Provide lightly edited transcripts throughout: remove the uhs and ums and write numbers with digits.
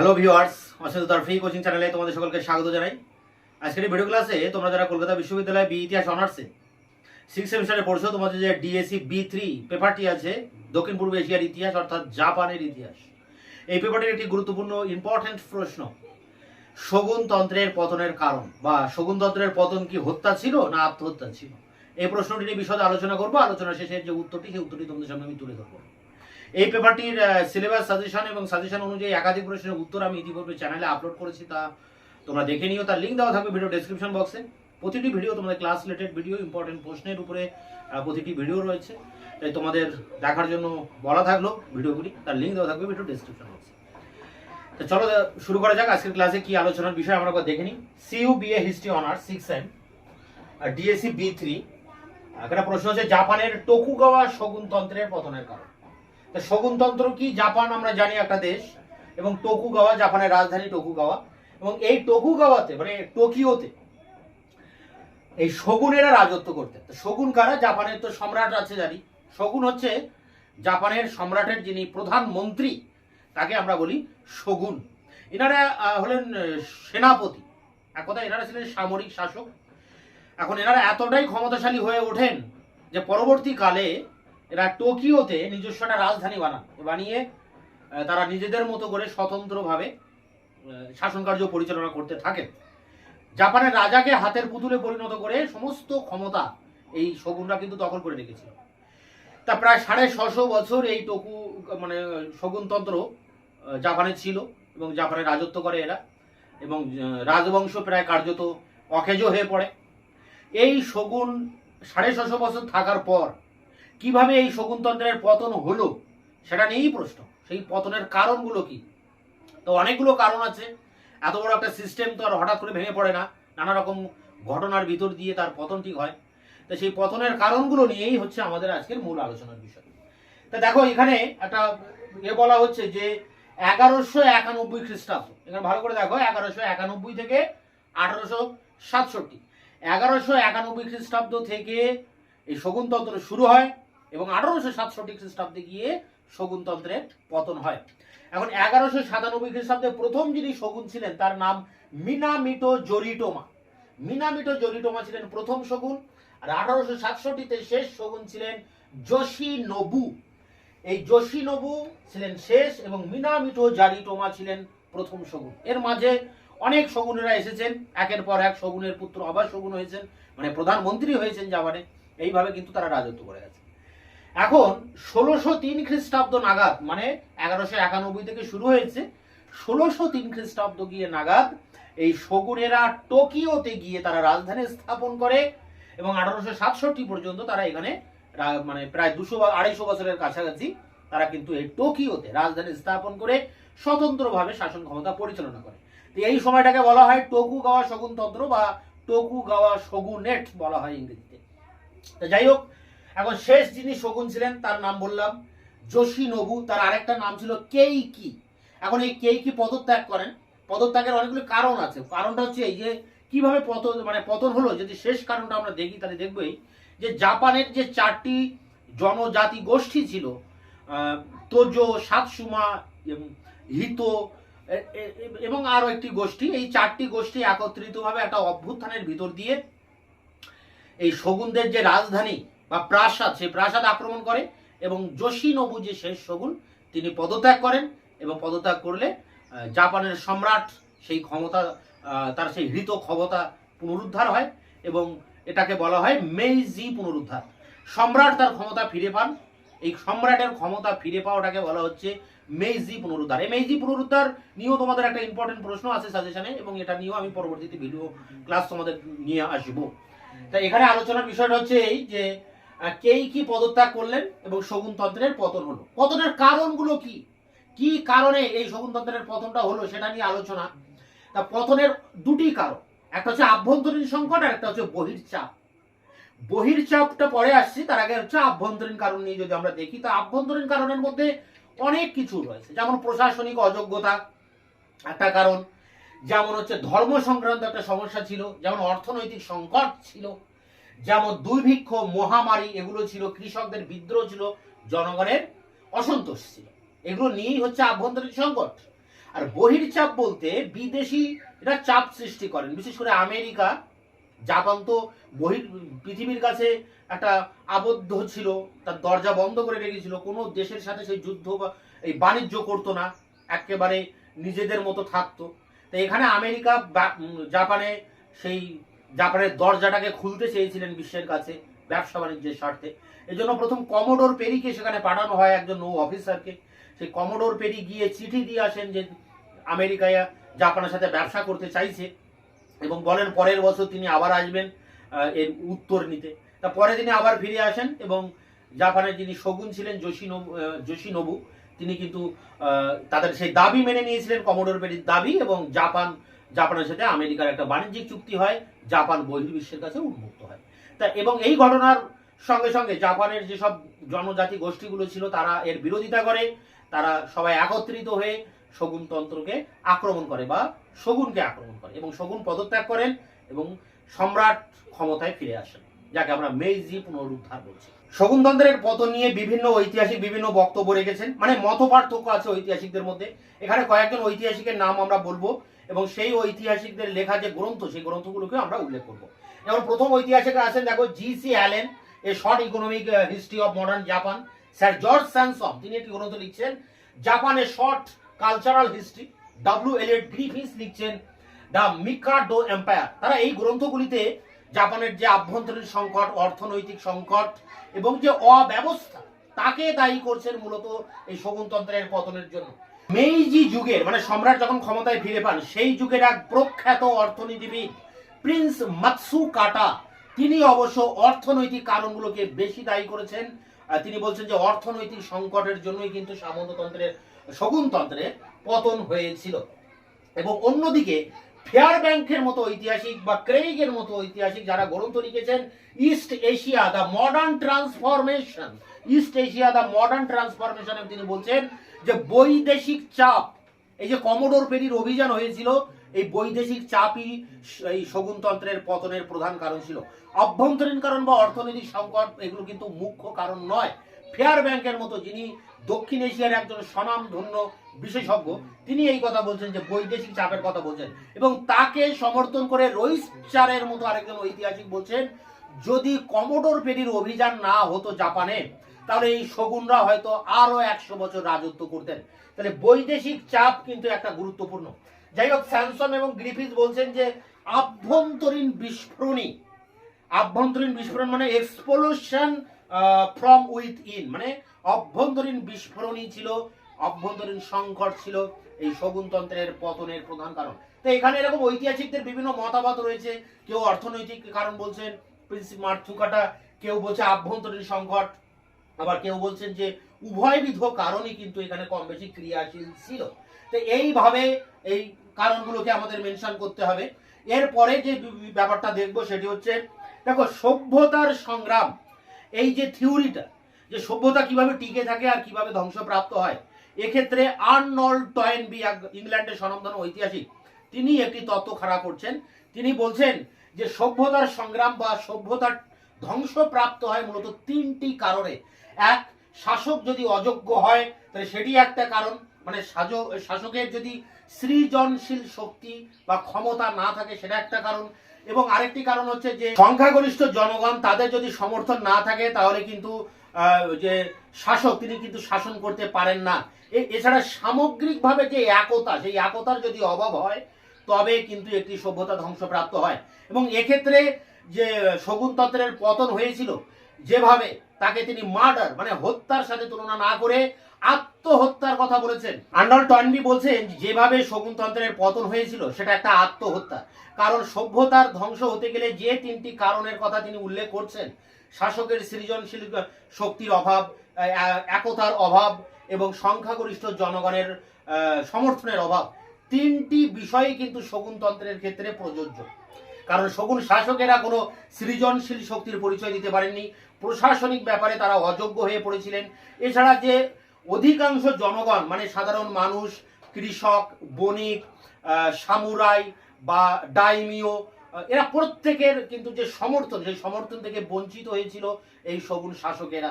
Hello viewers, Asit তারফি coaching চ্যানেলে তোমাদের সকলকে স্বাগত জানাই। আজকের এই ভিডিও ক্লাসে তোমরা যারা কলকাতা বিশ্ববিদ্যালয়ে বি ইতিহাস অনার্সে 6 সেমিস্টারে পড়ছো, তোমাদের যে ডিএসসি B3 পেপারটি আছে, দক্ষিণ পূর্ব এশিয়ার ইতিহাস অর্থাৎ জাপানের ইতিহাস, এই পেপারটির একটি গুরুত্বপূর্ণ ইম্পর্টেন্ট প্রশ্ন, শগুনতন্ত্রের পতনের কারণ বা শগুনতন্ত্রের পতন কি হত্যা ছিল না আত্মহত্যা ছিল, এই প্রশ্নটি নিয়ে বিশদে আলোচনা করবো। আলোচনা শেষে যে উত্তরটি, সেই উত্তরটি তোমাদের সামনে আমি তুলে ধরবো। এই পেপারটির সিলেবাস সাজেশন এবং সাজেশন অনুযায়ী একাধিক প্রশ্নের উত্তর আমি ইতিপূর্বে চ্যানেলে আপলোড করেছি, তা তোমরা দেখে নিও। তার লিঙ্ক দেওয়া থাকবে ভিডিও ডেসক্রিপশন বক্সে। প্রতিটি ভিডিও তোমাদের ক্লাস রিলেটেড ভিডিও, ইম্পর্টেন্ট প্রশ্নের উপরে প্রতিটি ভিডিও রয়েছে, তাই তোমাদের দেখার জন্য বলা থাকলো ভিডিওগুলি, তার লিঙ্ক দেওয়া থাকবে ভিডিও ডেসক্রিপশন বক্সে। তো চলো শুরু করা যাক। আজকের ক্লাসে কি আলোচনার বিষয় আমরা দেখে নিই। CU BA history honours 6 sem DSC B3, এখানে প্রশ্ন হচ্ছে জাপানের টোকুগাওয়া শগুনতন্ত্রের পতনের কারণ। শগুনতন্ত্র কি? জাপান আমরা জানি একটা দেশ, এবং টোকুগাওয়া জাপানের রাজধানী টোকুগাওয়া, এবং এই টোকুগাওয়াতে মানে টোকিওতে এই শগুনেরা রাজত্ব করতেন। শগুন কারা? জাপানের তো সম্রাট আছে জানি। শগুন হচ্ছে জাপানের সম্রাটের যিনি প্রধান মন্ত্রী, তাকে আমরা বলি শগুন। এনারা হলেন সেনাপতি, এক কথা এনারা ছিলেন সামরিক শাসক। এখন এনারা এতটাই ক্ষমতাশালী হয়ে ওঠেন যে পরবর্তীকালে এরা টোকিওতে নিজস্ব একটা রাজধানী বানিয়ে তারা নিজেদের মতো করে স্বতন্ত্রভাবে শাসন কার্য পরিচালনা করতে থাকেন। জাপানের রাজাকে হাতের পুতুলে পরিণত করে সমস্ত ক্ষমতা এই শগুনরা কিন্তু দখল করে রেখেছিল। তা প্রায় 650 বছর এই শগুনতন্ত্র জাপানে ছিল এবং জাপানে রাজত্ব করে এরা, এবং রাজবংশ প্রায় কার্যত অকেজো হয়ে পড়ে। এই শগুন 650 বছর থাকার পর কিভাবে এই শগুনতন্ত্রের পতন হলো সেটা নিয়েই প্রশ্ন। সেই পতনের কারণগুলো কি? তো অনেকগুলো কারণ আছে। এত বড় একটা সিস্টেম তো আর হঠাৎ করে ভেঙে পড়ে না, নানা রকম ঘটনার ভিতর দিয়ে তার পতন ঠিক হয়। তো সেই পতনের কারণগুলো নিয়েই হচ্ছে আমাদের আজকের মূল আলোচনার বিষয়। তা দেখো, এখানে একটা বলা হচ্ছে যে 1191 খ্রিস্টাব্দ, এখানে ভালো করে দেখো, 1191 থেকে 1867। 1191 খ্রিস্টাব্দ থেকে এই শগুনতন্ত্র শুরু হয় এবং 1867 খ্রিস্টাব্দে গিয়ে শগুনতন্ত্রের পতন হয়। এখন 1197 খ্রিস্টাব্দে প্রথম যিনি শগুন ছিলেন তার নাম মিনামিটো জোরিটোমা। মিনামিটো জোরিটোমা ছিলেন প্রথম শগুন, আর 1867তে শেষ শগুন ছিলেন যোশিনোবু। এই যোশিনোবু ছিলেন শেষ এবং মিনামিটো জারিটোমা ছিলেন প্রথম শগুন। এর মাঝে অনেক শগুনেরা এসেছেন, একের পর এক শগুনের পুত্র আবার শগুন হয়েছেন, মানে প্রধানমন্ত্রী হয়েছেন জাপানে। এইভাবে কিন্তু তারা রাজত্ব করে গেছে। এখন 1603 খ্রিস্টাব্দ নাগাদ, মানে 1191 থেকে শুরু হয়েছে, 1603 খ্রিস্টাব্দ গিয়ে নাগাদ এই শগুনেরা টোকিওতে গিয়ে তারা রাজধানী স্থাপন করে এবং 1867 পর্যন্ত তারা এখানে প্রায় 200-250 বছরের কাছাকাছি তারা কিন্তু এই টোকিওতে রাজধানী স্থাপন করে স্বতন্ত্রভাবে শাসন ক্ষমতা পরিচালনা করে। তো এই সময়টাকে বলা হয় টোকুগাওয়া শগুনতন্ত্র বা টোকুগাওয়া শগুনেট বলা হয় ইংরেজিতে। তো যাই হোক, এখন শেষ যিনি শগুন ছিলেন তার নাম বললাম যোশিনোবু। তার আরেকটা নাম ছিল কেইকি। এখন এই কেইকি পদত্যাগ করেন। পদত্যাগের অনেকগুলো কারণ আছে। কারণটা হচ্ছে এই যে কিভাবে পতন হলো। যদি শেষ কারণটা আমরা দেখি তাহলে দেখবই যে জাপানের যে 4টি জনজাতি গোষ্ঠী ছিল, তোজো, সাতসুমা, হিতো এবং আরো একটি গোষ্ঠী, এই 4টি গোষ্ঠী একত্রিতভাবে একটা অভ্যুত্থানের ভিতর দিয়ে এই শগুনদের যে রাজধানী বা প্রাসাদ, সেই প্রাসাদ আক্রমণ করে এবং যোশিনোবু যে শেষ শগুন তিনি পদত্যাগ করেন, এবং পদত্যাগ করলে জাপানের সম্রাট সেই ক্ষমতা, তার সেই হৃত ক্ষমতা পুনরুদ্ধার হয় এবং এটাকে বলা হয় মেইজি পুনরুদ্ধার। সম্রাট তার ক্ষমতা ফিরে পান। এই সম্রাটের ক্ষমতা ফিরে পাওয়াটাকে বলা হচ্ছে মেইজি পুনরুদ্ধার। এই মেইজি পুনরুদ্ধার নিয়েও তোমাদের একটা ইম্পর্টেন্ট প্রশ্ন আছে সাজেশনে, এবং এটা নিয়েও আমি পরবর্তীতে ভিডিও ক্লাস তোমাদের নিয়ে আসবো। তাই এখানে আলোচনার বিষয়টা হচ্ছে এই যে কেইকি পদত্যাগ করলেন এবং শগুনতন্ত্রের পতন হলো। পতনের কারণগুলো কি কি কারণে এই শগুনতন্ত্রের পতনটা হলো সেটা নিয়ে আলোচনা। তা পতনের দুটি কারণ, একটা হচ্ছে আভ্যন্তরীণ সংকট আর একটা হচ্ছে বহির্চাপ। বহির্চাপটা পরে আসছি, তার আগে হচ্ছে আভ্যন্তরীণ কারণ নিয়ে যদি আমরা দেখি, তা আভ্যন্তরীণ কারণের মধ্যে অনেক কিছু রয়েছে। যেমন প্রশাসনিক অযোগ্যতা একটা কারণ, যেমন হচ্ছে ধর্ম সংক্রান্ত একটা সমস্যা ছিল, যেমন অর্থনৈতিক সংকট ছিল, যেমন দুর্ভিক্ষ, মহামারী এগুলো ছিল, কৃষকদের বিদ্রোহ ছিল, জনগণের অসন্তোষ ছিল। এগুলো নিয়েই হচ্ছে আভ্যন্তরীণ সংকট। আর বহির্চাপ বলতে বিদেশি এটা চাপ সৃষ্টি করেন, বিশেষ করে আমেরিকা। জাপান তো পৃথিবীর কাছে একটা আবদ্ধ ছিল, তার দরজা বন্ধ করে রেখেছিল, কোনো দেশের সাথে সেই যুদ্ধ বা এই বাণিজ্য করতো না, একেবারে নিজেদের মতো থাকতো। তো এখানে আমেরিকা জাপানের দরজাটাকে খুলতে চেয়েছিলেন বিশ্বের কাছে ব্যবসা বাণিজ্যের স্বার্থে। এই জন্য প্রথম কমোডোর পেরিকে সেখানে পাঠানো হয়, একজন নৌ অফিসারকে। সেই কমোডোর পেরি গিয়ে চিঠি দিয়ে আসেন যে আমেরিকায় জাপানের সাথে ব্যবসা করতে চাইছে, এবং বলেন পরের বছর তিনি আবার আসবেন এর উত্তর নিতে। তা পরে তিনি আবার ফিরে আসেন, এবং জাপানের যিনি শগুন ছিলেন যোশিনোবু, তিনি কিন্তু তাদের সেই দাবি মেনে নিয়েছিলেন, কমোডোর পেরির দাবি, এবং জাপানের সাথে আমেরিকার একটা বাণিজ্যিক চুক্তি হয়, জাপান বহির্বিশ্বের কাছে উন্মুক্ত হয়। তা এবং এই ঘটনার সঙ্গে সঙ্গে জাপানের যেসব জনজাতি গোষ্ঠীগুলো ছিল তারা এর বিরোধিতা করে, তারা সবাই একত্রিত হয়ে শগুনতন্ত্রকে আক্রমণ করে বা শগুনকে আক্রমণ করে, এবং শগুন পদত্যাগ করেন এবং সম্রাট ক্ষমতায় ফিরে আসেন, যাকে আমরা মেইজি পুনরুদ্ধার বলছি। শগুনতন্ত্রের পতন নিয়ে ঐতিহাসিক বিভিন্ন বক্তব্য রেখেছেন, মানে মত পার্থক্য আছে ঐতিহাসিকদের মধ্যে। এখানে কয়েকজন ঐতিহাসিকের নাম আমরা বলবো, এবং সেই ঐতিহাসিকদের লেখা যে গ্রন্থ, সেই গ্রন্থগুলোকে আমরা উল্লেখ করবো। যেমন প্রথম ঐতিহাসিক আছেন, দেখো G C. Allen, a short economic history of modern Japan. Sir George Sansom, তিনি একটি গ্রন্থ লিখছেন জাপানের short cultural history. W Elliot Griffiths লিখছেন দ্য মিকাডো এম্পায়ার। তারা এই গ্রন্থগুলিতে জাপানের যে আভ্যন্তরীণ সংকট, অর্থনৈতিক সংকট এবং যে অব্যবস্থা, তাকে দায়ী করছেন মূলত এই শগুনতন্ত্রের পতনের জন্য। মেইজি যুগের, মানে সম্রাট যখন ক্ষমতায় ফিরে পান, সেই যুগের এক প্রখ্যাত অর্থনীতিবিদ প্রিন্স মাতসুকাটা, তিনি অবশ্য অর্থনৈতিক কারণগুলোকে বেশি দায়ী করেছেন। তিনি বলছেন যে অর্থনৈতিক সংকটের জন্যই কিন্তু শগুনতন্ত্রের পতন হয়েছিল। এবং অন্যদিকে ফেয়ার ব্যাংকের মতো ঐতিহাসিক বা ক্রেইগের মতো ঐতিহাসিক যারা গ্রন্থ লিখেছেন east Asia the modern transformation, তিনি বলছেন যে বৈদেশিক চাপ, এই যে কমোডোর পেরির অভিযান হয়েছিল, এই বৈদেশিক চাপই এই শগুনতন্ত্রের পতনের প্রধান কারণ ছিল। অভ্যন্তরীণ কারণ বা অর্থনৈতিক সংকট এগুলো কিন্তু মুখ্য কারণ নয়। ফেয়ার ব্যাংকের মতো, যিনি দক্ষিণ এশিয়ার একজন স্বনামধন্য বিশেষজ্ঞ, তিনি এই কথা বলছেন যে বৈদেশিক চাপের কথা বলছেন, এবং তাকে সমর্থন করে রইসচারের মতো আরেকজন ঐতিহাসিক বলছেন যদি কমোডোর পেরির অভিযান না হতো জাপানে, তাহলে এই শগুনরা হয়তো আরো 100 বছর রাজত্ব করতেন। তাহলে বৈদেশিক চাপ কিন্তু একটা গুরুত্বপূর্ণ। যাই হোক, স্যানসন এবং গ্রিফিথ বলছেন যে আভ্যন্তরীণ বিস্ফোরণ মানে এক্সপ্লোশন ফ্রম উইথ ইন, মানে অভ্যন্তরীণ বিস্ফোরণই ছিল, অভ্যন্তরীণ সংকট ছিল এই শগুনতন্ত্রের পতনের প্রধান কারণ। তো এখানে এরকম ঐতিহাসিকদের বিভিন্ন মতামত রয়েছে। কেউ অর্থনৈতিক কারণ বলছেন, প্রিন্স মাতসুকাটা, কেউ বলছে আভ্যন্তরীণ সংকট, আবার কেউ বলছেন যে উভয়বিধ কারণই কিন্তু এখানে কম বেশি ক্রিয়াশীল ছিল। তো এইভাবে এই কারণগুলোকে আমাদের মেনশন করতে হবে। এরপরে যে ব্যাপারটা দেখবো সেটি হচ্ছে, দেখো সভ্যতার সংগ্রাম, এই যে থিওরিটা, যে সভ্যতা কিভাবে টিকে থাকে আর কিভাবে ধ্বংসপ্রাপ্ত হয়, এক্ষেত্রে আর্নল্ড টয়েনবি, ইংল্যান্ডের স্বনামধন্য ঐতিহাসিক, তিনি একটি তত্ত্ব খাড়া করছেন। তিনি বলছেন যে সভ্যতার সংগ্রাম বা সভ্যতার ধ্বংসপ্রাপ্ত হয় মূলত 3টি কারণে। এক, শাসক যদি অযোগ্য হয় তাহলে সেটি একটা কারণ, মানে শাসকের যদি সৃজনশীল শক্তি বা ক্ষমতা না থাকে সেটা একটা কারণ। এবং আরেকটি কারণ হচ্ছে যে সংখ্যাগরিষ্ঠ জনগণ, তাদের যদি সমর্থন না থাকে তাহলে কিন্তু যে শাসক তিনি কিন্তু শাসন করতে পারেন না। এছাড়া সামগ্রিকভাবে যে একতা, সেই একতার যদি অভাব হয় তবে কিন্তু একটি সভ্যতা ধ্বংসপ্রাপ্ত হয়। এবং এক্ষেত্রে যে শগুনতন্ত্রের পতন হয়েছিল, যেভাবে তাকে তিনি মার্ডার মানে হত্যার সাথে তুলনা না করে আত্মহত্যার কথা বলেছেন। আর্নল্ড টয়েনবি বলছেন যেভাবে শগুনতন্ত্রের পতন হয়েছিল সেটা একটা আত্মহত্যা, কারণ সভ্যতার ধ্বংস হতে গেলে যে 3টি কারণের কথা তিনি উল্লেখ করছেন, শাসকের সৃজনশীল শক্তির অভাব, একতার অভাব এবং সংখ্যাগরিষ্ঠ জনগণের সমর্থনের অভাব, 3টি বিষয়ই কিন্তু শগুনতন্ত্রের ক্ষেত্রে প্রযোজ্য। কারণ শগুন শাসকেরা কোনো সৃজনশীল শক্তির পরিচয় দিতে পারেননি, প্রশাসনিক ব্যাপারে তারা অযোগ্য হয়ে পড়েছিলেন। এছাড়া যে অধিকাংশ জনগণ, মানে সাধারণ মানুষ, কৃষক, বণিক, সামুরাই বা ডাইমিও, এরা প্রত্যেকের কিন্তু যে সমর্থন, সেই সমর্থন থেকে বঞ্চিত হয়েছিল এই শগুন শাসকেরা।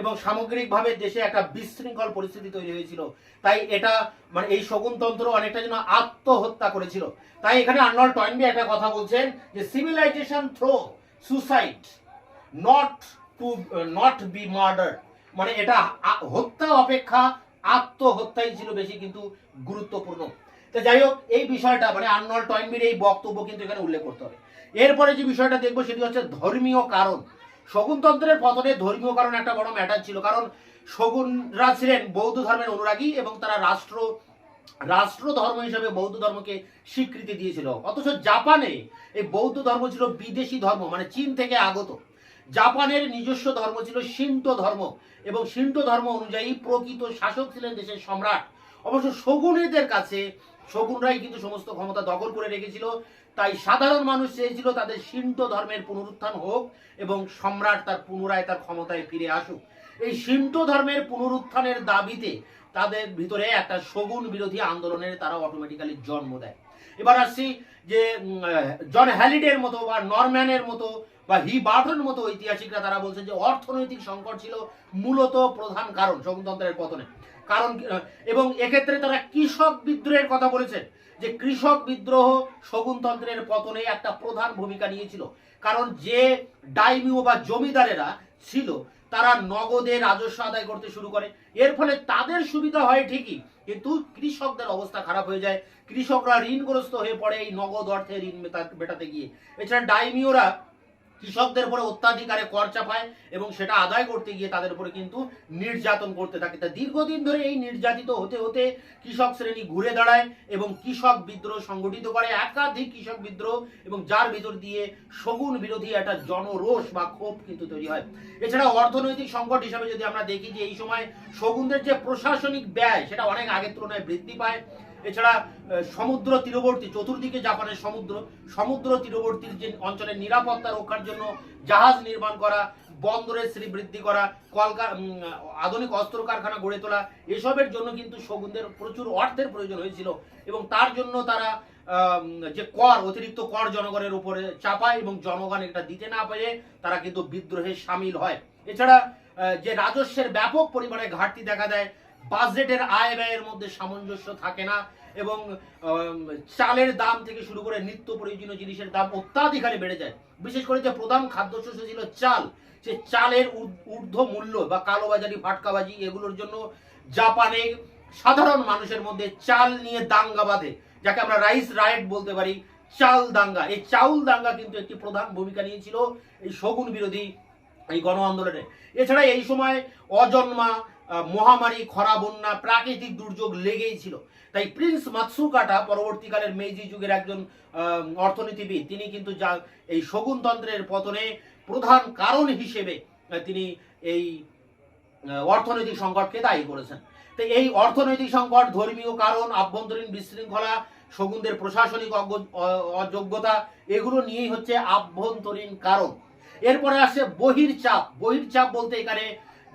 এবং সামগ্রিকভাবে দেশে একটা বিশৃঙ্খল পরিস্থিতি তৈরি হয়েছিল। তাই এটা মানে এই শকুনতন্ত্র অনেকটা যেন আত্মহত্যা করেছিল। তাই এখানে আর্নল্ড টয়েনবি একটা কথা বলছেন যে civilisation through suicide not be murder, মানে এটা হত্যা অপেক্ষা আত্মহত্যাই ছিল বেশি কিন্তু গুরুত্বপূর্ণ। তো যাই হোক, এই বিষয়টা মানে আর্নল্ড টয়েনবির এই বক্তব্য কিন্তু এখানে উল্লেখ করতে হবে। এরপরে যে বিষয়টা দেখবো সেটি হচ্ছে ধর্মীয় কারণ। শকুনতন্ত্রের পতনে ধর্মীয় কারণ একটা বড় ম্যাটার ছিল, কারণ শকুনরা ছিলেন বৌদ্ধ ধর্মের অনুরাগী এবং তারা রাষ্ট্র ধর্ম হিসেবে বৌদ্ধ ধর্মকে স্বীকৃতি দিয়েছিল। অথচ জাপানে এই বৌদ্ধ ধর্ম ছিল বিদেশি ধর্ম, মানে চীন থেকে আগত। জাপানের নিজস্ব ধর্ম ছিল শিন্টো ধর্ম এবং শিন্টো ধর্ম অনুযায়ী প্রকৃত শাসক ছিলেন দেশের সম্রাট। অবশ্য শকুনেদের কাছে শকুনরাই কিন্তু সমস্ত ক্ষমতা দখল করে রেখেছিল। তাই সাধারণ মানুষ চেয়েছিল তাদের শিন্টো ধর্মের পুনরুত্থান হোক এবং সম্রাট তার পুনরায় তার ক্ষমতায় ফিরে আসুক। এই শিন্টো ধর্মের পুনরুত্থানের দাবিতে তাদের ভিতরে একটা শগুন বিরোধী আন্দোলনের তারা অটোমেটিক্যালি জন্ম দেয়। এবার আসছি যে জন হ্যালিডের মতো বা নরম্যানের মতো বা হি বার্টনের মতো ঐতিহাসিকরা তারা বলছেন যে অর্থনৈতিক সংকট ছিল মূলত প্রধান কারণ শকুনতন্ত্রের পতনে। কারণ এবং এক্ষেত্রে তারা কৃষক বিদ্রোহের কথা বলেছেন যে কৃষক বিদ্রোহ শকুনতন্ত্রের পতনে একটা প্রধান ভূমিকা নিয়েছিল। কারণ যে ডাইমিও বা জমিদারেরা ছিল তারা নগদে রাজস্ব আদায় করতে শুরু করে। এর ফলে তাদের সুবিধা হয় ঠিকই, কিন্তু কৃষকদের অবস্থা খারাপ হয়ে যায়। কৃষকরা ঋণগ্রস্ত হয়ে পড়ে এই নগদ অর্থে ঋণ মেটাতে গিয়ে। এছাড়া ডাইমিওরা কৃষকদের উপরে অত্যাধিকারে কর চাপায় এবং সেটা আদায় করতে গিয়ে তাদের উপরে কিন্তু নির্যাতন করতে থাকে। তা দীর্ঘদিন ধরে এই নির্যাতিত হতে হতে কৃষক শ্রেণী ঘুরে দাঁড়ায় এবং কৃষক বিদ্রোহ সংগঠিত করে, একাধিক কৃষক বিদ্রোহ, এবং যার ভিতর দিয়ে শগুন বিরোধী একটা জনরোষ বা ক্ষোভ কিন্তু তৈরি হয়। এছাড়া অর্থনৈতিক সংকট হিসাবে যদি আমরা দেখি যে এই সময় শগুনদের যে প্রশাসনিক ব্যয় সেটা অনেক আগের তুলনায় বৃদ্ধি পায়। এছাড়া সমুদ্র তীরবর্তী, চতুর্দিকে জাপানের সমুদ্র তীরবর্তীর যে অঞ্চলের নিরাপত্তা রক্ষার জন্য জাহাজ নির্মাণ করা, বন্দরের শ্রীবৃদ্ধি করা, আধুনিক অস্ত্র কারখানা গড়ে তোলা, এসবের জন্য কিন্তু শগুনদের প্রচুর অর্থের প্রয়োজন হয়েছিল এবং তার জন্য তারা যে অতিরিক্ত কর জনগণের উপরে চাপায় এবং জনগণ এটা দিতে না পেরে তারা কিন্তু বিদ্রোহে সামিল হয়। এছাড়া যে রাজস্বের ব্যাপক পরিমাণে ঘাটতি দেখা দেয়, বাজেটের আয় ব্যয়ের মধ্যে সামঞ্জস্য থাকে না এবং চালের দাম থেকে শুরু করে নিত্য প্রয়োজনীয় জিনিসের দাম অত্যাধিক হারে বেড়ে যায়। বিশেষ করে যে প্রধান খাদ্যশস্য ছিল চাল, সে চালের ঊর্ধ্ব মূল্য বা কালোবাজারি, ফাটকাবাজি, এগুলোর জন্য জাপানে সাধারণ মানুষের মধ্যে চাল নিয়ে দাঙ্গা বাঁধে, যাকে আমরা রাইস রায়েট বলতে পারি, চাল দাঙ্গা। এই চাউল দাঙ্গা কিন্তু একটি প্রধান ভূমিকা নিয়েছিল এই শগুন বিরোধী এই গণ আন্দোলনে। এছাড়া এই সময় অজন্মা মহামারী, খরা, বন্যা, প্রাকৃতিক দুর্যোগ লেগেই ছিল। তাই প্রিন্স মাতসুকাটা পরবর্তীকালের মেইজি যুগের একজন অর্থনীতিবিদ, তিনি কিন্তু এই শগুনতন্ত্রের পতনে প্রধান কারণ হিসেবে তিনি এই অর্থনৈতিক সংকটকে দায়ী করেছেন। তো এই অর্থনৈতিক সংকট, ধর্মীয় কারণ, আভ্যন্তরীণ বিশৃঙ্খলা, শগুনদের প্রশাসনিক অযোগ্যতা, এগুলো নিয়েই হচ্ছে আভ্যন্তরীণ কারণ। এরপরে আসে বহির্চাপ। বহির্চাপ বলতে এখানে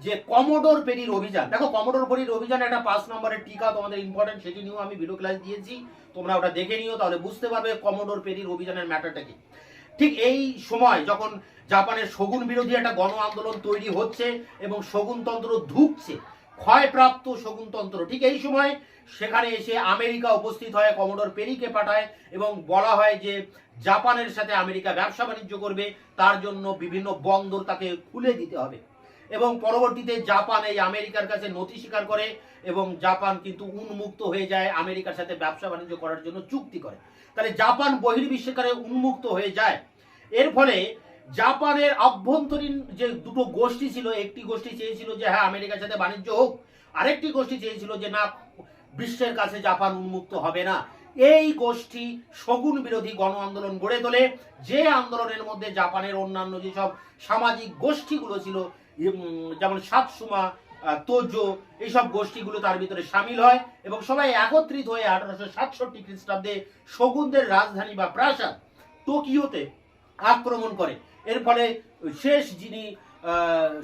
যে কমোডোর পেরির অভিযান। দেখো, কমোডোর পেরির অভিযান একটা 5 নম্বরের টিকা, তোমাদের ইম্পর্টেন্ট, সেটি নিয়েও আমি ভিডিও ক্লাস দিয়েছি, তোমরা ওটা দেখে নিও, তাহলে বুঝতে পারবে কমোডোর পেরির অভিযানের ম্যাটারটা কি। ঠিক এই সময় যখন জাপানের শগুন বিরোধী একটা গণ আন্দোলন তৈরি হচ্ছে এবং শগুনতন্ত্র ধুঁকছে, ক্ষয়প্রাপ্ত শগুনতন্ত্র, ঠিক এই সময় সেখানে এসে আমেরিকা উপস্থিত হয়, কমোডোর পেরিকে পাঠায় এবং বলা হয় যে জাপানের সাথে আমেরিকা ব্যবসা বাণিজ্য করবে, তার জন্য বিভিন্ন বন্দর তাকে খুলে দিতে হবে। এবং পরবর্তীতে জাপান এই আমেরিকার কাছে নথি স্বীকার করে এবং জাপান কিন্তু উন্মুক্ত হয়ে যায়, আমেরিকার সাথে ব্যবসা বাণিজ্য করার জন্য চুক্তি করে। তাহলে জাপান বহির্বিশ্বের উন্মুক্ত হয়ে যায়। এর ফলে জাপানের আভ্যন্তরীণ যে দুটো গোষ্ঠী ছিল, একটি গোষ্ঠী চেয়েছিল যে হ্যাঁ আমেরিকার সাথে বাণিজ্য হোক, আরেকটি গোষ্ঠী চেয়েছিল যে না, বিশ্বের কাছে জাপান উন্মুক্ত হবে না। এই গোষ্ঠী শগুন বিরোধী গণ আন্দোলন গড়ে তোলে, যে আন্দোলনের মধ্যে জাপানের অন্যান্য যেসব সামাজিক গোষ্ঠীগুলো ছিল, যেমন সাতসুমা, তোজো, এইসব গোষ্ঠীগুলো তার ভিতরে সামিল হয় এবং সবাই একত্রিত হয়ে 1867 খ্রিস্টাব্দে শগুনদের রাজধানী বা প্রাসাদ টোকিওতে আক্রমণ করে। এর ফলে শেষ যিনি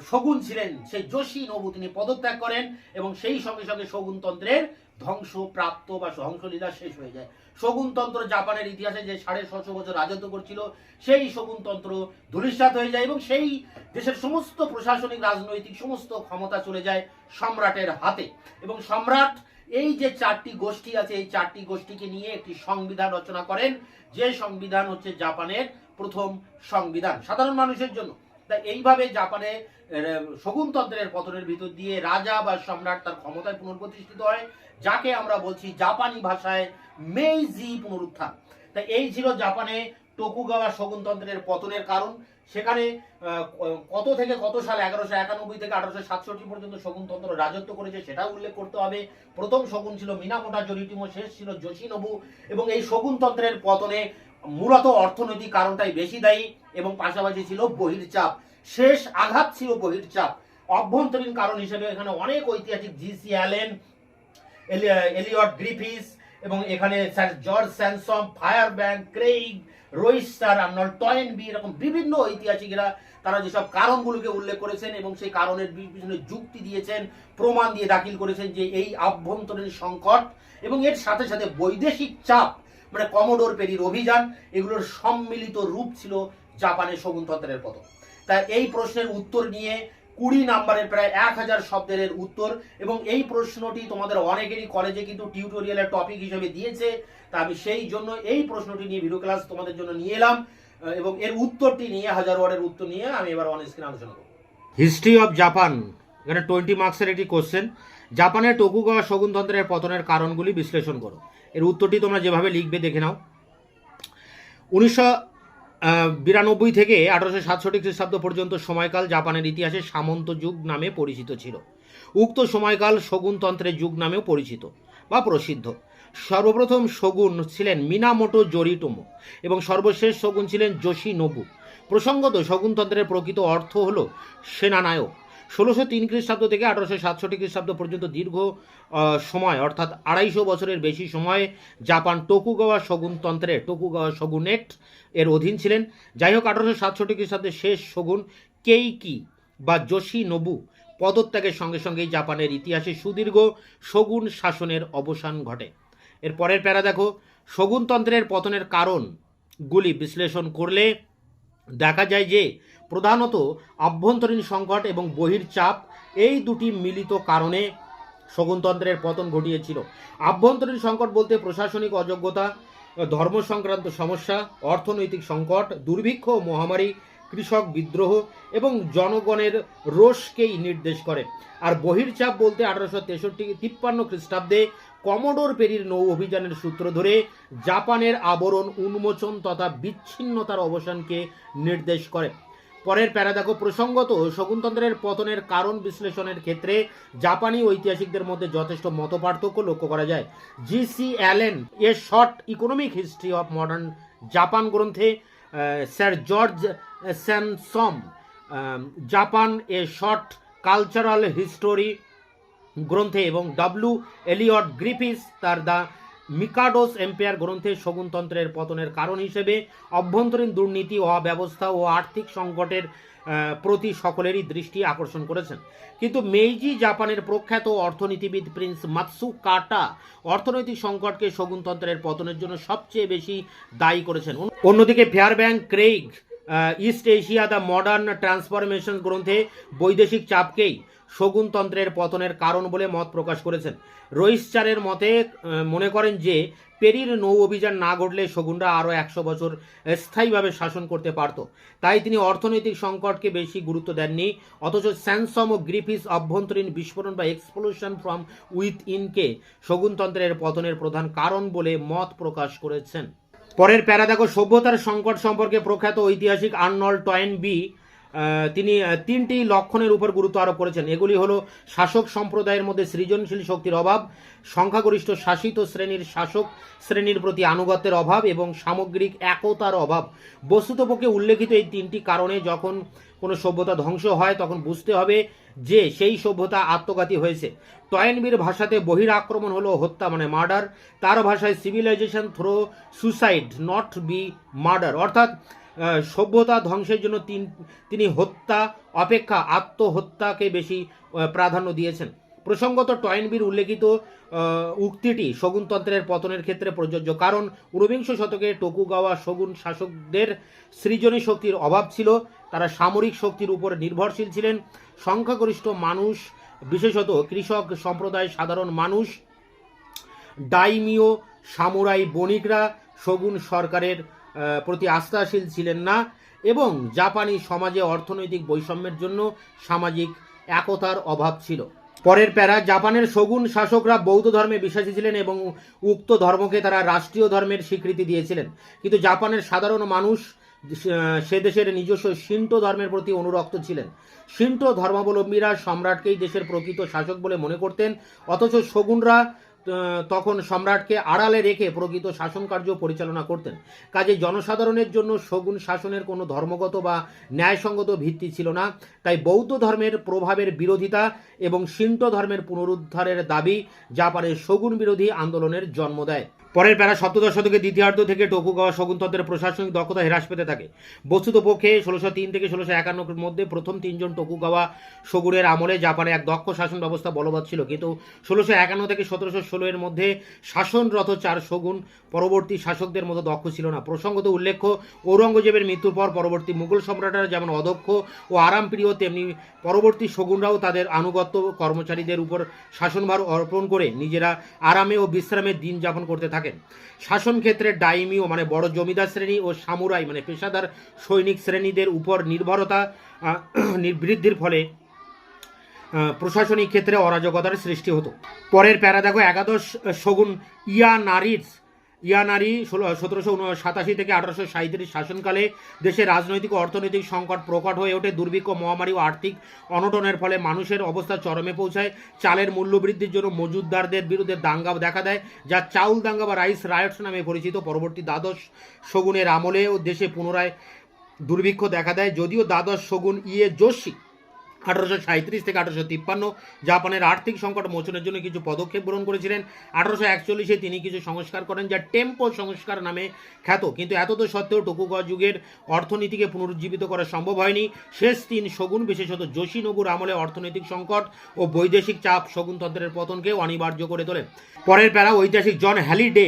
শগুন ছিলেন সেই যোশি নোবু তিনি পদত্যাগ করেন এবং সেই সঙ্গে সঙ্গে শগুনতন্ত্রের ধ্বংসপ্রাপ্ত বা ধ্বংসলীলা শেষ হয়ে যায়। শগুনতন্ত্র জাপানের ইতিহাসে যে 650 বছর রাজত্ব করছিল সেই শগুনতন্ত্র ধূলিসাৎ হয়ে যায় এবং সেই দেশের সমস্ত প্রশাসনিক রাজনৈতিক সমস্ত ক্ষমতা চলে যায় সম্রাটের হাতে। এবং সম্রাট এই যে 4টি গোষ্ঠী আছে এই 4টি গোষ্ঠীকে নিয়ে একটি সংবিধান রচনা করেন, যে সংবিধান হচ্ছে জাপানের প্রথম সংবিধান সাধারণ মানুষের জন্য। তাই এইভাবে জাপানে শগুনতন্ত্রের পতনের ভিতর দিয়ে রাজা বা সম্রাট তার ক্ষমতায় পুনঃপ্রতিষ্ঠিত হয়, যাকে আমরা বলছি জাপানি ভাষায় মেইজি পুনরুত্থান। তাই এই ছিল জাপানে টোকুগাওয়া শগুনতন্ত্রের পতনের কারণ। সেখানে কত থেকে কত সাল 1191 থেকে 1867 পর্যন্ত শগুনতন্ত্র রাজত্ব করেছে সেটা উল্লেখ করতে হবে। প্রথম শগুন ছিল মিনামোটা জোরিটোমো, শেষ ছিল যোশিনোবু। এবং এই শগুনতন্ত্রের পতনে মূলত অর্থনৈতিক কারণটাই বেশি দায়ী এবং পাশাপাশি ছিল বহির্চাপ। শেষ আঘাত ছিল বহির্চাপ। অভ্যন্তরীণ কারণ হিসেবে এখানে অনেক ঐতিহাসিক জি.সি. অ্যালেন, এলিয়ট গ্রিফিস এবং এখানে sir George Sansom, Fairbank, Craig, Reischauer, Arnold Toynbee এরকম বিভিন্ন ঐতিহাসিকরা তারা যেসব কারণগুলোকে উল্লেখ করেছেন এবং সেই কারণের বিভিন্ন যুক্তি দিয়েছেন, প্রমাণ দিয়ে দাখিল করেছেন যে এই আভ্যন্তরীণ সংকট এবং এর সাথে সাথে বৈদেশিক চাপ মানে কমোডোর পেরির অভিযান এগুলোর সম্মিলিত রূপ ছিল জাপানের শগুনতন্ত্রের পতন। তাই এই প্রশ্নের উত্তর নিয়ে 20 নাম্বারের প্রায় 1000 শব্দের উত্তর, এবং এই প্রশ্নটি তোমাদের অনেকেরই কলেজে কিন্তু টিউটোরিয়ালের টপিক হিসেবে দিয়েছে। তা আমি সেই জন্য এই প্রশ্নটি নিয়ে ভিডিও ক্লাস তোমাদের জন্য নিয়ে এলাম এবং এর উত্তরটি নিয়ে 1000 ওয়ার্ডের উত্তর নিয়ে আমি এবার অন স্ক্রিন আলোচনা করব। হিস্ট্রি অফ জাপান, এখানে 20 মার্কসের একটি কোশ্চেন। জাপানের টোকুগাওয়া শগুনতন্ত্রের পতনের কারণগুলি বিশ্লেষণ করো। এর উত্তরটি তোমরা যেভাবে লিখবে দেখে নাও। 1992 থেকে 1867 খ্রিস্টাব্দ পর্যন্ত সময়কাল জাপানের ইতিহাসে সামন্ত যুগ নামে পরিচিত ছিল। উক্ত সময়কাল শগুনতন্ত্রের যুগ নামেও পরিচিত বা প্রসিদ্ধ। সর্বপ্রথম শগুন ছিলেন মিনামোটো জোরিটোমো এবং সর্বশেষ শগুন ছিলেন যোশিনোবু। প্রসঙ্গত শগুনতন্ত্রের প্রকৃত অর্থ হল সেনানায়ক। 1603 খ্রিস্টাব্দ থেকে 1867 খ্রিস্টাব্দ পর্যন্ত দীর্ঘ সময় অর্থাৎ 250 বছরের বেশি সময় জাপান টোকুগাওয়া শগুনতন্ত্রের টোকুগাওয়া শগুনেট এর অধীন ছিলেন। যাই হোক 1867 খ্রিস্টাব্দের শেষ শগুন কেইকি বা যোশিনোবু পদত্যাগের সঙ্গে সঙ্গেই জাপানের ইতিহাসে সুদীর্ঘ শগুন শাসনের অবসান ঘটে। এর পরের প্যারা দেখো, শগুনতন্ত্রের পতনের কারণগুলি বিশ্লেষণ করলে দেখা যায় যে প্রধানত আভ্যন্তরীণ সংকট এবং বহির্চাপ এই দুটি মিলিত কারণে শগুনতন্ত্রের পতন ঘটিয়েছিল। আভ্যন্তরীণ সংকট বলতে প্রশাসনিক অযোগ্যতা, ধর্ম সংক্রান্ত সমস্যা, অর্থনৈতিক সংকট, দুর্ভিক্ষ ও মহামারী, কৃষক বিদ্রোহ এবং জনগণের রোষকেই নির্দেশ করে। আর বহির্চাপ বলতে 1853 খ্রিস্টাব্দে কমোডোর পেরির নৌ অভিযানের সূত্র ধরে জাপানের আবরণ উন্মোচন তথা বিচ্ছিন্নতার অবসানকে নির্দেশ করে। পরের প্যারা দেখো, প্রসঙ্গত শগুনতন্ত্রের পতনের কারণ বিশ্লেষণের ক্ষেত্রে জাপানি ঐতিহাসিকদের মধ্যে যথেষ্ট মতপার্থক্য লক্ষ্য করা যায়। G C. Allen a short economic history of modern Japan গ্রন্থে, sir George Sansom Japan a short cultural history গ্রন্থে এবং ডব্লিউ. এলিয়ট গ্রিফিস তার দ্য মিকাডোস এম্পায়ার গ্রন্থে শগুনতন্ত্রের পতনের কারণ হিসেবে অভ্যন্তরীণ দুর্নীতি, অব্যবস্থা ও আর্থিক সংকটের প্রতি সকলেরই দৃষ্টি আকর্ষণ করেছেন। কিন্তু মেইজি জাপানের প্রখ্যাত অর্থনীতিবিদ প্রিন্স মাতসুকাটা অর্থনৈতিক সংকটকে শগুনতন্ত্রের পতনের জন্য সবচেয়ে বেশি দায়ী করেছেন। অন্যদিকে Fairbank, Craig East Asia the modern transformation গ্রন্থে বৈদেশিক চাপকেই শগুনতন্ত্রের পতনের কারণ বলে মত প্রকাশ করেছেন। রোইস্টারের মতে মনে করেন যে পেরির নৌ অভিযান না ঘটলে শগুনরা আরও 100 বছর স্থায়ীভাবে শাসন করতে পারত। তাই তিনি অর্থনৈতিক সংকটকে বেশি গুরুত্ব দেননি। অথচ স্যানসম ও গ্রিফিস অভ্যন্তরীণ বিস্ফোরণ বা এক্সপ্লোশন ফ্রম উইথ ইনকে শগুনতন্ত্রের পতনের প্রধান কারণ বলে মত প্রকাশ করেছেন। পরের প্যারা দেখো, সভ্যতার সংকট সম্পর্কে প্রখ্যাত ঐতিহাসিক আর্নল্ড টয়েনবি তিনি 3টি লক্ষণের উপর গুরুত্ব আরোপ করেছেন। এগুলি হলো শাসক সম্প্রদায়ের মধ্যে সৃজনশীল শক্তির অভাব, সংখ্যাগরিষ্ঠ শাসিত শ্রেণীর শাসক শ্রেণীর প্রতি আনুগত্যের অভাব এবং সামগ্রিক একতার অভাব। বস্তুতপক্ষে উল্লেখিত এই 3টি কারণে যখন কোনো সভ্যতা ধ্বংস হয় তখন বুঝতে হবে যে সেই সভ্যতা আত্মঘাতী হয়েছে। টয়েনবির ভাষাতে বহির আক্রমণ হলো হত্যা মানে মার্ডার, তার ভাষায় civilisation through suicide not be murder, অর্থাৎ সভ্যতা ধ্বংসের জন্য তিনি হত্যা অপেক্ষা আত্মহত্যাকে বেশি প্রাধান্য দিয়েছেন। প্রসঙ্গত টয়েনবির উল্লেখিত উক্তিটি শগুনতন্ত্রের পতনের ক্ষেত্রে প্রযোজ্য, কারণ ঊনবিংশ শতকে টোকুগাওয়া শগুন শাসকদের সৃজনী শক্তির অভাব ছিল, তারা সামরিক শক্তির উপর নির্ভরশীল ছিলেন। সংখ্যাগরিষ্ঠ মানুষ, বিশেষত কৃষক সম্প্রদায়, সাধারণ মানুষ, ডাইমিও, সামুরাই, বণিকরা শগুন সরকারের প্রতি আস্থাশীল ছিলেন না এবং জাপানি সমাজে অর্থনৈতিক বৈষম্যের জন্য সামাজিক একতার অভাব ছিল। পরের প্যারা, জাপানের শগুন শাসকরা বৌদ্ধ ধর্মে বিশ্বাসী ছিলেন এবং উক্ত ধর্মকে তারা রাষ্ট্রীয় ধর্মের স্বীকৃতি দিয়েছিলেন, কিন্তু জাপানের সাধারণ মানুষ সে দেশের নিজস্ব শিন্টো ধর্মের প্রতি অনুরক্ত ছিলেন। শিন্টো ধর্মাবলম্বীরা সম্রাটকেই দেশের প্রকৃত শাসক বলে মনে করতেন, অথচ শগুনরা তখন সম্রাটকে আড়ালে রেখে প্রকৃত শাসন কার্য পরিচালনা করতেন। কাজে জনসাধারণের জন্য শগুন শাসনের কোনো ধর্মগত বা ন্যায়সঙ্গত ভিত্তি ছিল না। তাই বৌদ্ধ ধর্মের প্রভাবের বিরোধিতা এবং শিন্টো ধর্মের পুনরুদ্ধারের দাবি জাপানের শগুন বিরোধী আন্দোলনের জন্ম দেয়। পরের প্যারা, সপ্তদশ শতকের দ্বিতীয়ার্ধ থেকে টোকুগাওয়া শগুনতন্ত্রের প্রশাসনিক দক্ষতা হ্রাস পেতে থাকে। বস্তুতপক্ষে 1603 থেকে 1651 মধ্যে প্রথম 3 জন টোকুগাওয়া শগুনের আমলে জাপানে এক দক্ষ শাসন ব্যবস্থা বলবৎ ছিল, কিন্তু 1651 থেকে 1716 এর মধ্যে শাসনরত 4 শগুন পরবর্তী শাসকদের মতো দক্ষ ছিল না। প্রসঙ্গত উল্লেখ্য, ঔরঙ্গজেবের মৃত্যুর পর পরবর্তী মুঘল সম্রাটরা যেমন অদক্ষ ও আরামপ্রিয়, তেমনি পরবর্তী শগুনরাও তাদের আনুগত্য কর্মচারীদের উপর শাসনভার অর্পণ করে নিজেরা আরামে ও বিশ্রামে দিন যাপন করতে থাকেন। শাসন ক্ষেত্রে ডাইমিও মানে বড় জমিদার শ্রেণী ও সামুরাই মানে পেশাদার সৈনিক শ্রেণীদের উপর নির্ভরতা বৃদ্ধির ফলে প্রশাসনিক ক্ষেত্রে অরাজকতার সৃষ্টি হতো। পরের প্যারা দেখো, একাদশ শগুন ইয়ানারি 1787 থেকে 1837 শাসনকালে দেশে রাজনৈতিক ও অর্থনৈতিক সংকট প্রকট হয়ে ওঠে। দুর্ভিক্ষ, মহামারী ও আর্থিক অনটনের ফলে মানুষের অবস্থা চরমে পৌঁছায়। চালের মূল্য বৃদ্ধির জন্য মজুতদারদের বিরুদ্ধে দাঙ্গা দেখা দেয়, যা চাউল দাঙ্গা বা রাইস রায়টস নামে পরিচিত। পরবর্তী দ্বাদশ শগুনের আমলেও দেশে পুনরায় দুর্ভিক্ষ দেখা দেয়, যদিও দ্বাদশ শগুন ইয়েজোশি 1837 থেকে 1853 জাপানের আর্থিক সংকট মোচনের জন্য কিছু পদক্ষেপ গ্রহণ করেছিলেন। 1841 তিনি কিছু সংস্কার করেন যা টেম্পো সংস্কার নামে খ্যাত, কিন্তু এতদ সত্ত্বেও টোকুগাওয়া যুগের অর্থনীতিকে পুনরুজ্জীবিত করা সম্ভব হয়নি। শেষ 3 শগুন, বিশেষত যোশিনোবুর আমলে অর্থনৈতিক সংকট ও বৈদেশিক চাপ শগুনতন্ত্রের পতনকে অনিবার্য করে তোলে। পরের প্যারা, ঐতিহাসিক জন হ্যালিডে,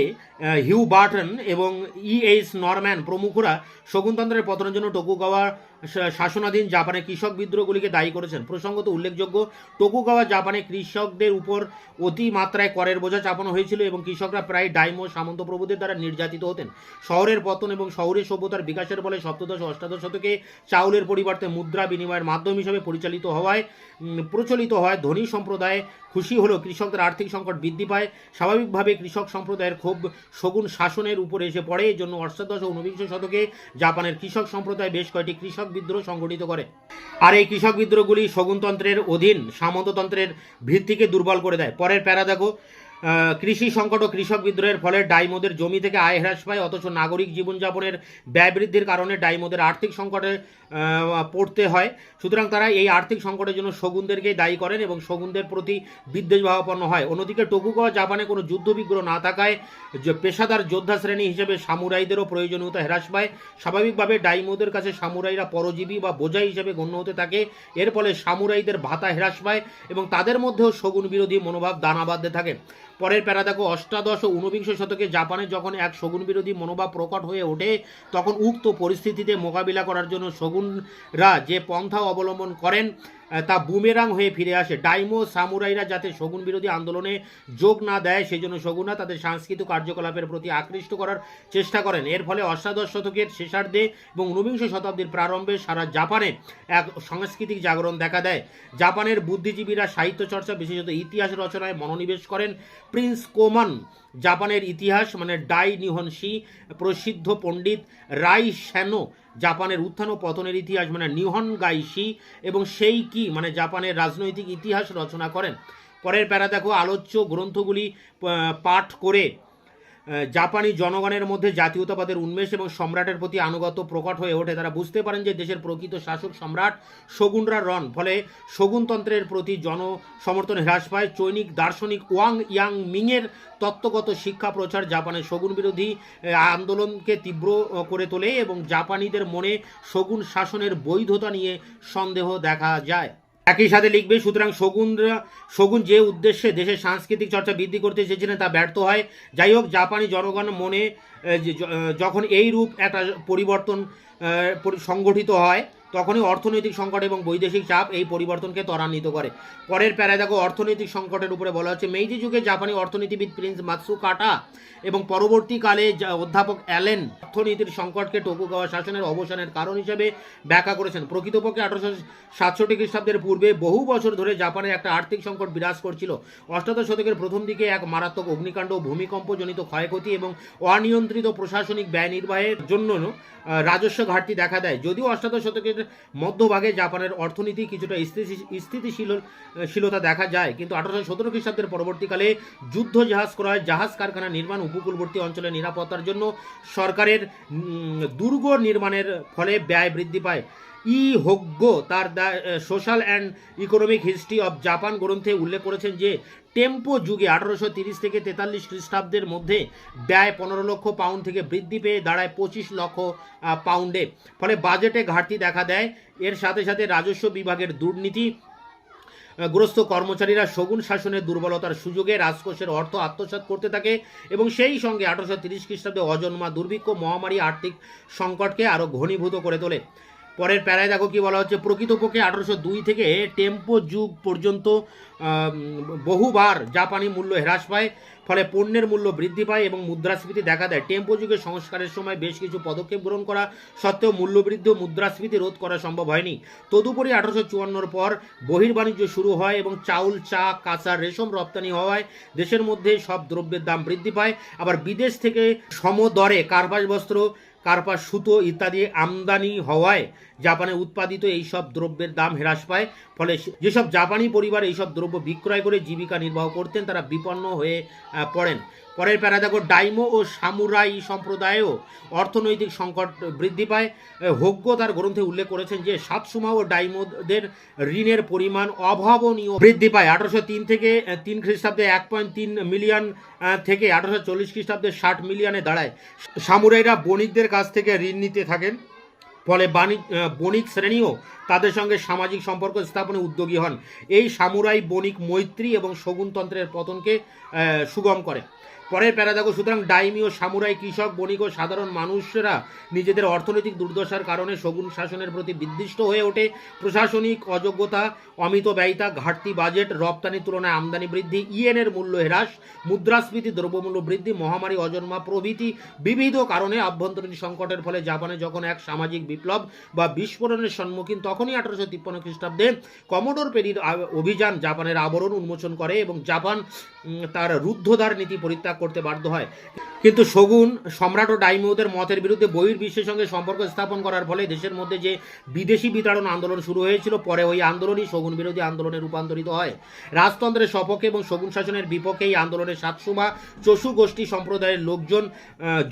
হিউ বার্টন এবং E.H. নরম্যান প্রমুখরা শগুনতন্ত্রের পতনের জন্য টোকুগাওয়ার শাসনাধীন জাপানের কৃষক বিদ্রোহগুলিকে দায়ী করেছেন। প্রসঙ্গত উল্লেখযোগ্য, টোকুগাওয়া জাপানে কৃষকদের উপর অতিমাত্রায় করের বোঝা চাপানো হয়েছিল এবং কৃষকরা প্রায় ডাইমো সামন্ত প্রভুদের দ্বারা নির্যাতিত হতেন। শহরের পতন এবং শহুরে সভ্যতার বিকাশের ফলে সপ্তদশ ও অষ্টাদশ শতকে চাউলের পরিবর্তে মুদ্রা বিনিময়ের মাধ্যম হিসেবে প্রচলিত হয় ধনী সম্প্রদায় খুশি হলেও কৃষকদের আর্থিক সংকট বৃদ্ধি পায়। স্বাভাবিকভাবে কৃষক সম্প্রদায়ের ক্ষোভ শগুন শাসনের উপরে এসে পড়ে। এই জন্য অষ্টাদশ ও ঊনবিংশ শতকে জাপানের কৃষক সম্প্রদায় বেশ কয়েকটি কৃষক বিদ্রোহ সংগঠিত করে, আর এই কৃষক বিদ্রোহগুলি শগুনতন্ত্রের অধীন সামন্ততন্ত্রের ভিত্তিকে দুর্বল করে দেয়। পরের প্যারা দেখো, কৃষি সংকট ও কৃষক বিদ্রোহের ফলে ডাইমোদের জমি থেকে আয় হ্রাস পায়, অথচ নাগরিক জীবনযাপনের ব্যয় বৃদ্ধির কারণে ডাইমোদের আর্থিক সংকটে পড়তে হয়। সুতরাং তারা এই আর্থিক সংকটের জন্য শগুনদেরকে দায়ী করেন এবং শগুনদের প্রতি বিদ্বেষভাবাপন্ন হয়। অন্যদিকে টোকুগাওয়া জাপানে কোনো যুদ্ধবিগ্রহ না থাকায় পেশাদার যোদ্ধা শ্রেণী হিসেবে সামুরাইদেরও প্রয়োজনীয়তা হ্রাস পায়। স্বাভাবিকভাবে ডাইমোদের কাছে সামুরাইরা পরজীবী বা বোঝাই হিসেবে গণ্য হতে থাকে। এর ফলে সামুরাইদের ভাতা হ্রাস পায় এবং তাদের মধ্যেও শগুন বিরোধী মনোভাব দানা বাঁধতে থাকে। পরের প্যারা দেখো, অষ্টাদশ ও ঊনবিংশ শতকে জাপানে যখন এক শগুন বিরোধী মনোভাব প্রকট হয়ে ওঠে, তখন উক্ত পরিস্থিতিতে মোকাবিলা করার জন্য শগুনরা যে পন্থা অবলম্বন করেন তা বুমেরাং হয়ে ফিরে আসে। ডাইমো সামুরাইরা যাতে শগুন বিরোধী আন্দোলনে যোগ না দেয়, সেই জন্য শগুনরা তাদের সাংস্কৃতিক কার্যকলাপের প্রতি আকৃষ্ট করার চেষ্টা করেন। এর ফলে অষ্টাদশ শতকের শেষার্ধে এবং ঊনবিংশ শতাব্দীর প্রারম্ভে সারা জাপানে এক সাংস্কৃতিক জাগরণ দেখা দেয়। জাপানের বুদ্ধিজীবীরা সাহিত্য চর্চা, বিশেষত ইতিহাস রচনায় মনোনিবেশ করেন। প্রিন্স কোমান জাপানের ইতিহাস মানে ডাই নিহনশি, প্রসিদ্ধ পণ্ডিত রাই শ্যানো জাপানের উত্থান ও পতনের ইতিহাস মানে নিহন গাইশি এবং সেই কি মানে জাপানের রাজনৈতিক ইতিহাস রচনা করেন। পরের প্যারা দেখো, আলোচ্য গ্রন্থগুলি পাঠ করে জাপানি জনগণের মধ্যে জাতীয়তাবাদের উন্মেষ এবং সম্রাটের প্রতি আনুগত্য প্রকট হয়ে ওঠে। তারা বুঝতে পারেন যে দেশের প্রকৃত শাসক সম্রাট শগুনরা রন, ফলে শগুনতন্ত্রের প্রতি জনসমর্থন হ্রাস পায়। চৈনিক দার্শনিক ওয়াং ইয়াং মিংয়ের তত্ত্বগত শিক্ষা প্রচার জাপানের শগুন বিরোধী আন্দোলনকে তীব্র করে তোলে এবং জাপানিদের মনে শগুন শাসনের বৈধতা নিয়ে সন্দেহ দেখা যায়। একই সাথে লিখবে, সুতরাং শগুন যে উদ্দেশ্যে দেশের সাংস্কৃতিক চর্চা বৃদ্ধি করতে চেয়েছিলেন তা ব্যর্থ হয়। যাই হোক, জাপানি জনগণ মনে যখন এই রূপ একটা পরিবর্তন সংগঠিত হয়, তখনই অর্থনৈতিক সংকট এবং বৈদেশিক চাপ এই পরিবর্তনকে ত্বরান্বিত করে। পরের প্যারায় দেখো, অর্থনৈতিক সংকটের উপরে বলা হচ্ছে, মেইজি যুগে জাপানি অর্থনীতিবিদ প্রিন্স মাতসুকাটা এবং পরবর্তীকালে অধ্যাপক অ্যালেন অর্থনীতির সংকটকে টোকুগাওয়া শাসনের অবসানের কারণ হিসেবে ব্যাখ্যা করেছেন। প্রকৃতপক্ষে 1867 খ্রিস্টাব্দের পূর্বে বহু বছর ধরে জাপানে একটা আর্থিক সংকট বিরাজ করছিল। অষ্টাদশ শতকের প্রথম দিকে এক মারাত্মক অগ্নিকাণ্ড, ভূমিকম্পজনিত ক্ষয়ক্ষতি এবং অনিয়ন্ত্রিত প্রশাসনিক ব্যয় নির্বাহের জন্য রাজস্ব ঘাটতি দেখা দেয়। যদিও অষ্টাদশ শতকের মধ্যভাগে জাপানের অর্থনীতি কিছুটা স্থিতিশীলতা দেখা যায়, কিন্তু 1817 খ্রিস্টাব্দের পরবর্তীকালে যুদ্ধ জাহাজ ক্রয়, জাহাজ কারখানা নির্মাণ, উপকূলবর্তী অঞ্চলের নিরাপত্তার জন্য সরকারের দুর্গ নির্মাণের ফলে ব্যয় বৃদ্ধি পায়। হোগ্গো তার the social and economic history of Japan গ্রন্থে উল্লেখ করেছেন যে টেম্পো যুগে 1830 থেকে 43 খ্রিস্টাব্দের মধ্যে ব্যয় 15 লক্ষ পাউন্ড থেকে বৃদ্ধি পেয়ে দাঁড়ায় 25 লক্ষ পাউন্ডে। ফলে বাজেটে ঘাটতি দেখা দেয়। এর সাথে সাথে রাজস্ব বিভাগের দুর্নীতি গ্রস্ত কর্মচারীরা শগুন শাসনের দুর্বলতার সুযোগে রাজকোষের অর্থ আত্মসাৎ করতে থাকে এবং সেই সঙ্গে 1830 খ্রিস্টাব্দে অজন্মা দুর্ভিক্ষ, মহামারী আর্থিক সংকটকে আরও ঘনীভূত করে তোলে। পরের প্যারায় দেখো কি বলা হচ্ছে, প্রকৃতপক্ষে 1802 থেকে টেম্পো যুগ পর্যন্ত বহুবার জাপানি মূল্য হ্রাস পায়, ফলে পণ্যের মূল্য বৃদ্ধি পায় এবং মুদ্রাস্ফীতি দেখা দেয়। টেম্পো যুগে সংস্কারের সময় বেশ কিছু পদক্ষেপ গ্রহণ করা সত্ত্বেও মূল্যবৃদ্ধি ও মুদ্রাস্ফীতি রোধ করা সম্ভব হয়নি। তদুপরি 1854 পর বহির্বাণিজ্য শুরু হয় এবং চাউল, চা, কাঁচা, রেশম রপ্তানি হওয়ায় দেশের মধ্যে সব দ্রব্যের দাম বৃদ্ধি পায়। আবার বিদেশ থেকে সমদরে কার্পাস বস্ত্র, কার্পাস সুতো ইত্যাদি আমদানি হওয়ায় জাপানে উৎপাদিত এই সব দ্রব্যের দাম হ্রাস পায়। ফলে যেসব জাপানি পরিবার এইসব দ্রব্য বিক্রয় করে জীবিকা নির্বাহ করতেন তারা বিপন্ন হয়ে পড়েন। পরের প্যারা দেখো, ডাইমো ও সামুরাই সম্প্রদায়েও অর্থনৈতিক সংকট বৃদ্ধি পায়। হোগ্গো তার গ্রন্থে উল্লেখ করেছেন যে সাতসুমা ও ডাইমোদের ঋণের পরিমাণ অভাবনীয় বৃদ্ধি পায়। 1803 থেকে 3 খ্রিস্টাব্দে 1.3 মিলিয়ন থেকে 1840 খ্রিস্টাব্দে 60 মিলিয়নে দাঁড়ায়। সামুরাইরা বণিকদের কাছ থেকে ঋণ নিতে থাকেন, ফলে বণিক শ্রেণীও তাদের সঙ্গে সামাজিক সম্পর্ক স্থাপনে উদ্যোগী হন। এই সামুরাই বণিক মৈত্রী এবং শগুনতন্ত্রের পতনকে সুগম করে। পরের প্যারা দেখো, সুতরাং ডাইমিও, সামুরাই, কৃষক, বণিক ও সাধারণ মানুষেরা নিজেদের অর্থনৈতিক দুর্দশার কারণে শগুন শাসনের প্রতি বিদ্বিষ্ট হয়ে ওঠে। প্রশাসনিক অযোগ্যতা, অমিত ব্যয়িতা, ঘাটতি বাজেট, রপ্তানির তুলনায় আমদানি বৃদ্ধি, ইয়েনের মূল্য হ্রাস, মুদ্রাস্ফীতি, দ্রব্যমূল্য বৃদ্ধি, মহামারী, অজন্মা প্রভৃতি বিবিধ কারণে আভ্যন্তরীণ সংকটের ফলে জাপানে যখন এক সামাজিক বিপ্লব বা বিস্ফোরণের সম্মুখীন, তখনই 1853 খ্রিস্টাব্দে কমোডোর পেরির অভিযান জাপানের আবরণ উন্মোচন করে এবং জাপান তার রুদ্ধদ্বার নীতি পরিত্যাগ করতে বাধ্য হয়। কিন্তু শগুন সম্রাট ও ডাইমিওদের মতের বিরুদ্ধে বহির্বিশ্বের সঙ্গে সম্পর্ক স্থাপন করার ফলে দেশের মধ্যে যে বিদেশি বিতাড়ন আন্দোলন শুরু হয়েছিল, পরে ওই আন্দোলনই শগুন বিরোধী আন্দোলনে রূপান্তরিত হয়। রাজতন্ত্রের সপক্ষে এবং শগুন শাসনের বিপক্ষে এই আন্দোলনে সাতসুমা, চোশু গোষ্ঠী সম্প্রদায়ের লোকজন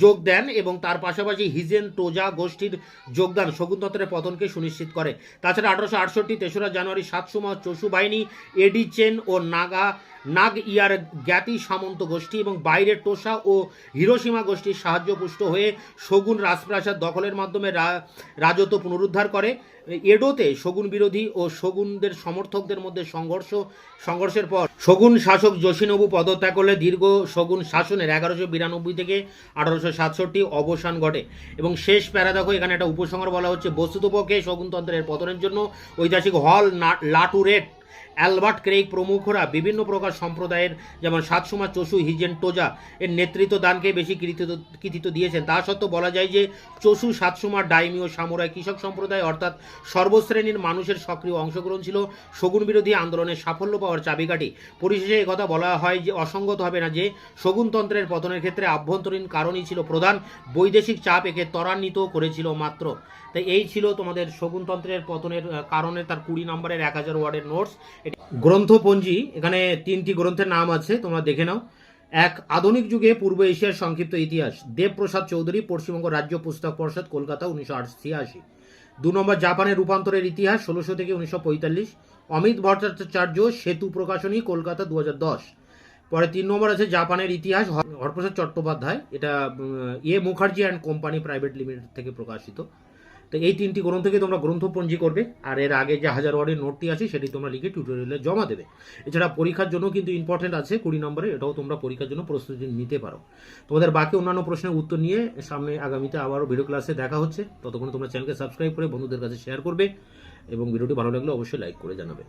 যোগ দেন এবং তার পাশাপাশি হিজেন, টোজা গোষ্ঠীর যোগদান শগুনতন্ত্রের পতনকে সুনিশ্চিত করে। তাছাড়া 1868 3রা জানুয়ারি সাতসুমা, চোশু বাহিনী, এডিচেন ও নাগ ইয়ার জ্ঞাতি সামন্ত গোষ্ঠী এবং বাইরের টোসা ও হিরোসীমা গোষ্ঠীর সাহায্যপুষ্ট হয়ে শগুন রাজপ্রাসাদ দখলের মাধ্যমে রাজত্ব পুনরুদ্ধার করে। এডোতে শগুন বিরোধী ও শগুনদের সমর্থকদের মধ্যে সংঘর্ষের পর শগুন শাসক যোশিনোবু পদত্যাগ করলে দীর্ঘ শগুন শাসনের 1192 থেকে 1867 অবসান ঘটে। এবং শেষ প্যারা দেখো, এখানে একটা উপসংহার বলা হচ্ছে, বস্তুতপক্ষে শগুনতন্ত্রের পতনের জন্য ঐতিহাসিক হল, লাটুরেট, অ্যালবার্ট ক্রেইগ প্রমুখরা বিভিন্ন প্রকার সম্প্রদায়ের যেমন সাতসুমা, চোশু, হিজেন, টোজা এর নেতৃত্ব দানকে বেশি কৃতিত্ব দিয়েছেন। তা সত্ত্বেও বলা যায় যে চোশু, সাতসুমা, ডাইমিও, সামুরাই, কৃষক সম্প্রদায় অর্থাৎ সর্বশ্রেণীর মানুষের সক্রিয় অংশগ্রহণ ছিল শগুন বিরোধী আন্দোলনের সাফল্য পাওয়ার চাবিকাঠি। পরিশেষে কথা বলা হয় যে অসঙ্গত হবে না যে শগুনতন্ত্রের পতনের ক্ষেত্রে আভ্যন্তরীণ কারণই ছিল প্রধান, বৈদেশিক চাপ একে ত্বরান্বিত করেছিল মাত্র। তাই এই ছিল তোমাদের শগুনতন্ত্রের পতনের কারণে তার 20 নম্বরের 1000 ওয়ার্ডের নোটস। গ্রন্থপঞ্জি, এখানে 3টি গ্রন্থের নাম আছে, তোমরা দেখে নাও। এক আধুনিক যুগে পূর্ব এশিয়ার সংক্ষিপ্ত ইতিহাস, দেবপ্রসাদ চৌধুরী, পশ্চিমবঙ্গ রাজ্য পুস্তক পর্ষদ, কলকাতা, 1986। 2 নম্বর, জাপানের রূপান্তরের ইতিহাস, 1600 থেকে 1945, অমিত ভট্টাচার্য, সেতু প্রকাশনী, কলকাতা, 2010। পরে 3 নম্বর আছে জাপানের ইতিহাস, হরপ্রসাদ চট্টোপাধ্যায়, এটা Mukherjee and company private limited থেকে প্রকাশিত। তো এই 3টি গ্রন্থ থেকে তোমরা গ্রন্থপঞ্জি করবে, আর এর আগে যে 1000 ওয়ার্ডের নোটটি আছে সেটি তোমরা লিখে টিউটোরিয়ালে জমা দেবে। এছাড়া পরীক্ষার জন্য কিন্তু ইম্পর্টেন্ট আছে 20 নম্বরে, এটাও তোমরা পরীক্ষার জন্য প্রস্তুতি নিতে পারো। তোমাদের বাকি অন্যান্য প্রশ্নের উত্তর নিয়ে সামনে আগামীতে আবারও ভিডিও ক্লাসে দেখা হচ্ছে। ততক্ষণ তোমরা চ্যানেলকে সাবস্ক্রাইব করে বন্ধুদের কাছে শেয়ার করবে এবং ভিডিওটি ভালো লাগলে অবশ্যই লাইক করে জানাবে।